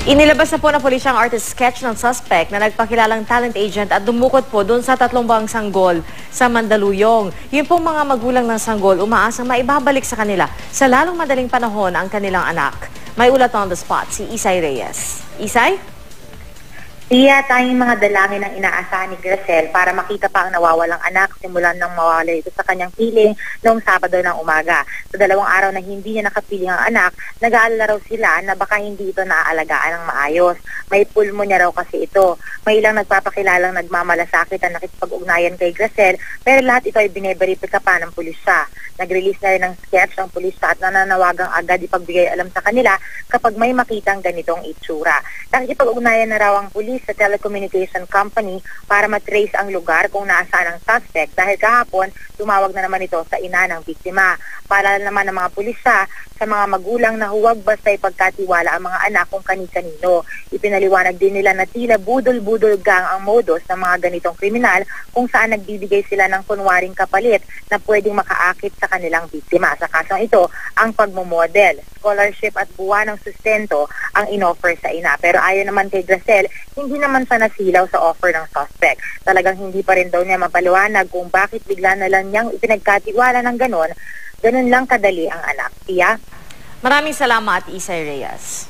Inilabas na po ng pulisya ang artist sketch ng suspect na nagpakilalang talent agent at dumukot po doon sa 3 buwang sanggol sa Mandaluyong. Yun pong mga magulang ng sanggol umaasang maibabalik sa kanila sa lalong madaling panahon ang kanilang anak. May ulat on the spot si Isay Reyes. Isay? Iya, tayong mga dalangin ang inaasahan ni Gracel para makita pa ang nawawalang anak simulan nang mawala ito sa kanyang piling noong Sabado ng umaga. Sa 2 araw na hindi niya nakapiling ang anak, nag-aalala raw sila na baka hindi ito naaalagaan ng maayos. May pulmonya raw kasi ito. May ilang nagpapakilalang nagmamalasakit ang nakikipag-ugnayan kay Gracel, pero lahat ito ay bineberipika pa ng pulisya. Nag-release na rin ng sketch ang pulisya at nananawagang agad ipagbigay alam sa kanila kapag may makitang ganitong itsura. Nakikipag-ugnayan na raw ang pulis sa telecommunication company para matrace ang lugar kung nasaan ang suspect dahil kahapon tumawag na naman ito sa ina ng biktima. Paalala naman ng mga pulisya sa mga magulang na huwag basta ipagkatiwala ang mga anak kung kani-kanino. Ipinaliwanag din nila na tila budol-budol gang ang modus ng mga ganitong kriminal kung saan nagbibigay sila ng kunwaring kapalit na pwedeng makaakit sa kanilang biktima. Sa kasong ito, ang pagmomodel, scholarship at buwan ng sustento ang inoffer sa ina. Pero ayon naman kay Gracel, hindi naman siya nasilaw sa offer ng suspect. Talagang hindi pa rin daw niya mapaliwanag kung bakit bigla na lang niyang ipinagkatiwala ng ganun lang kadali ang anak. Tia? Maraming salamat, Isay Reyes.